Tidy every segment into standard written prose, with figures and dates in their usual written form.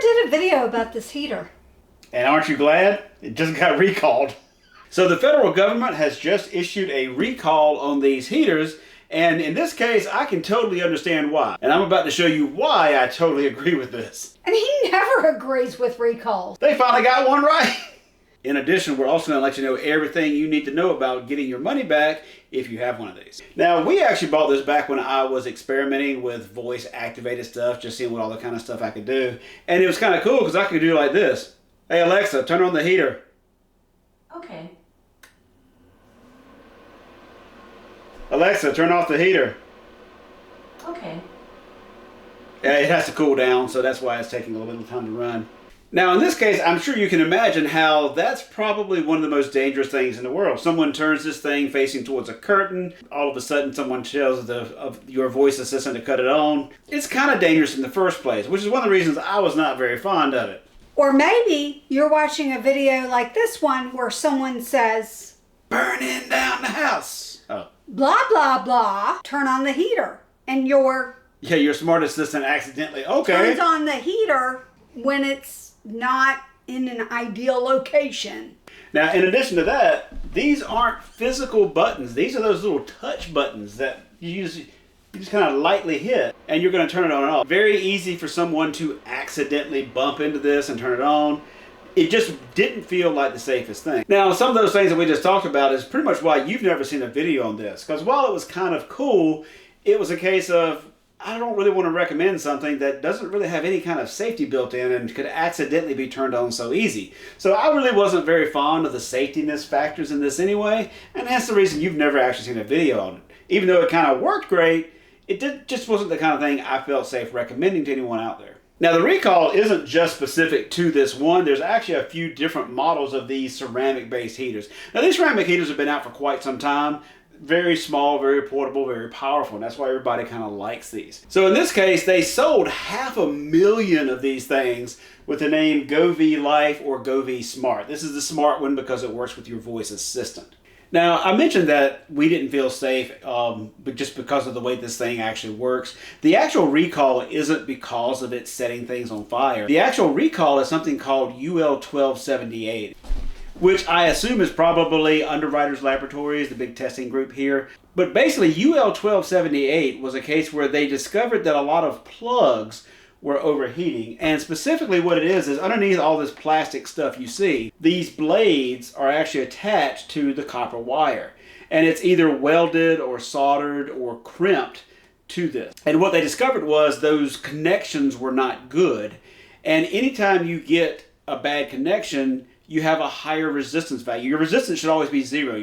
did a video about this heater. And aren't you glad? It just got recalled. So the federal government has just issued a recall on these heaters, and in this case, I can totally understand why. And I'm about to show you why I totally agree with this. And he never agrees with recalls. They finally got one right. In addition, we're also going to let you know everything you need to know about getting your money back if you have one of these. Now, we actually bought this back when I was experimenting with voice activated stuff, just seeing what all the kind of stuff I could do. And it was kind of cool because I could do like this. Hey Alexa, turn on the heater. Okay. Alexa, turn off the heater. Okay. Yeah, it has to cool down, so that's why it's taking a little bit of time to run. Now, in this case, I'm sure you can imagine how that's probably one of the most dangerous things in the world. Someone turns this thing facing towards a curtain. All of a sudden, someone tells your voice assistant to cut it on. It's kind of dangerous in the first place, which is one of the reasons I was not very fond of it. Or maybe you're watching a video like this one where someone says, burning down the house. Oh. Blah, blah, blah. Turn on the heater. And your smart assistant accidentally, turns on the heater when it's not in an ideal location. Now, in addition to that, these aren't physical buttons. These are those little touch buttons that you just kind of lightly hit, and you're going to turn it on and off. Very easy for someone to accidentally bump into this and turn it on. It just didn't feel like the safest thing. Now, some of those things that we just talked about is pretty much why you've never seen a video on this. Because while it was kind of cool, it was a case of, I don't really want to recommend something that doesn't really have any kind of safety built in and could accidentally be turned on so easy. So I really wasn't very fond of the safetiness factors in this anyway, and that's the reason you've never actually seen a video on it. Even though it kind of worked great, just wasn't the kind of thing I felt safe recommending to anyone out there. Now, the recall isn't just specific to this one. There's actually a few different models of these ceramic-based heaters. Now, these ceramic heaters have been out for quite some time. Very small, very portable, very powerful, and that's why everybody kind of likes these. So in this case, they sold 500,000 of these things with the name Govee Life or Govee Smart. This is the smart one because it works with your voice assistant. Now, I mentioned that we didn't feel safe but just because of the way this thing actually works. The actual recall isn't because of it setting things on fire. The actual recall is something called UL1278. Which I assume is probably Underwriters Laboratories, the big testing group here. But basically, UL1278 was a case where they discovered that a lot of plugs were overheating. And specifically what it is underneath all this plastic stuff you see, these blades are actually attached to the copper wire. And it's either welded or soldered or crimped to this. And what they discovered was those connections were not good. And anytime you get a bad connection, you have a higher resistance value. Your resistance should always be zero.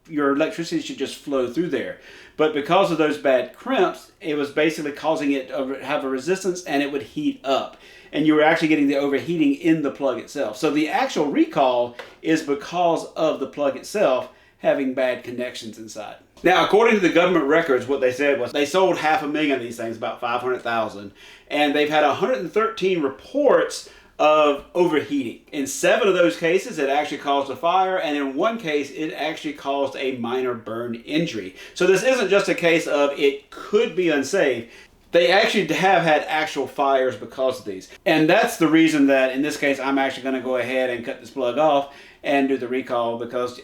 Your electricity should just flow through there. But because of those bad crimps, it was basically causing it to have a resistance and it would heat up. And you were actually getting the overheating in the plug itself. So the actual recall is because of the plug itself having bad connections inside. Now, according to the government records, what they said was they sold 500,000 of these things, about 500,000. And they've had 113 reports of overheating. In 7 of those cases, it actually caused a fire, and in 1 case, it actually caused a minor burn injury. So this isn't just a case of it could be unsafe. They actually have had actual fires because of these. And that's the reason that, in this case, I'm actually going to go ahead and cut this plug off and do the recall, because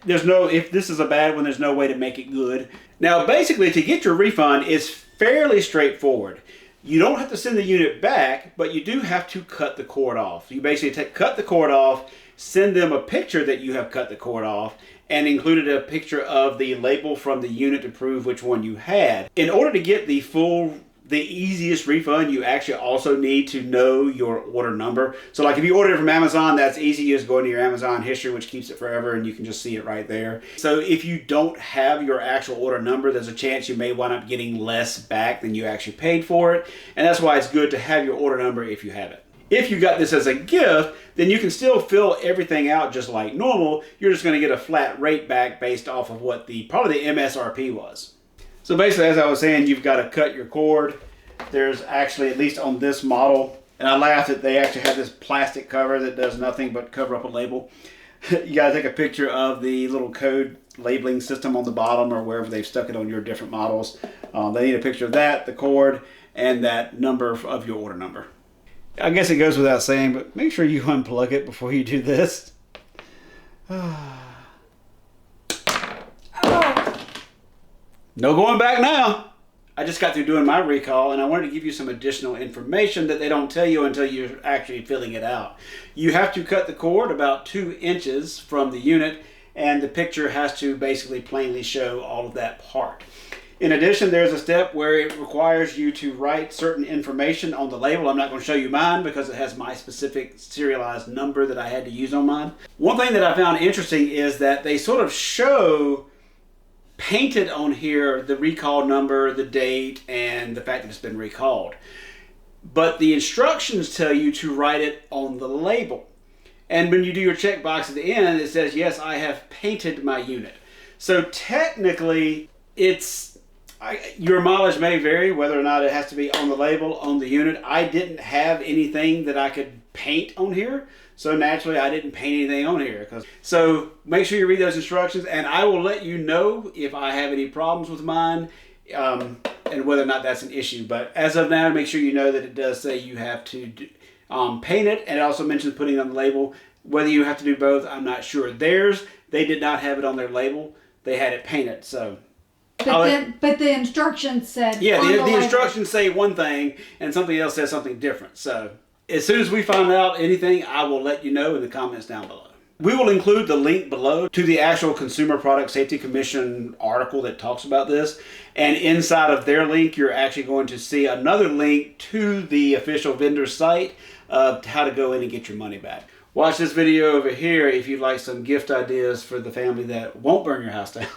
if this is a bad one, there's no way to make it good. Now, basically, to get your refund, it's fairly straightforward. You don't have to send the unit back, but you do have to cut the cord off. You basically cut the cord off, send them a picture that you have cut the cord off, and included a picture of the label from the unit to prove which one you had. In order to get the easiest refund, you actually also need to know your order number. So like if you order it from Amazon, that's easy. You just go into your Amazon history, which keeps it forever, and you can just see it right there. So if you don't have your actual order number, there's a chance you may wind up getting less back than you actually paid for it. And that's why it's good to have your order number if you have it. If you got this as a gift, then you can still fill everything out just like normal. You're just going to get a flat rate back based off of what probably the MSRP was. So basically, as I was saying, you've got to cut your cord. There's actually, at least on this model, and I laughed that they actually have this plastic cover that does nothing but cover up a label. You got to take a picture of the little code labeling system on the bottom or wherever they've stuck it on your different models. They need a picture of that, the cord, and that number of your order number. I guess it goes without saying, but make sure you unplug it before you do this. No going back now. I just got through doing my recall, and I wanted to give you some additional information that they don't tell you until you're actually filling it out. You have to cut the cord about 2 inches from the unit, and the picture has to basically plainly show all of that part. In addition, there's a step where it requires you to write certain information on the label. I'm not going to show you mine because it has my specific serialized number that I had to use on mine. One thing that I found interesting is that they sort of show painted on here the recall number, the date, and the fact that it's been recalled. But the instructions tell you to write it on the label. And when you do your checkbox at the end, it says, yes, I have painted my unit. So technically, your mileage may vary whether or not it has to be on the label, on the unit. I didn't have anything that I could paint on here, so naturally I didn't paint anything on here. So make sure you read those instructions, and I will let you know if I have any problems with mine and whether or not that's an issue. But as of now, make sure you know that it does say you have to paint it, and it also mentions putting it on the label. Whether you have to do both, I'm not sure. Theirs, they did not have it on their label. They had it painted, so... But the instructions said... Yeah, the instructions say one thing and something else says something different. So as soon as we find out anything, I will let you know in the comments down below. We will include the link below to the actual Consumer Product Safety Commission article that talks about this. And inside of their link, you're actually going to see another link to the official vendor site of how to go in and get your money back. Watch this video over here if you'd like some gift ideas for the family that won't burn your house down.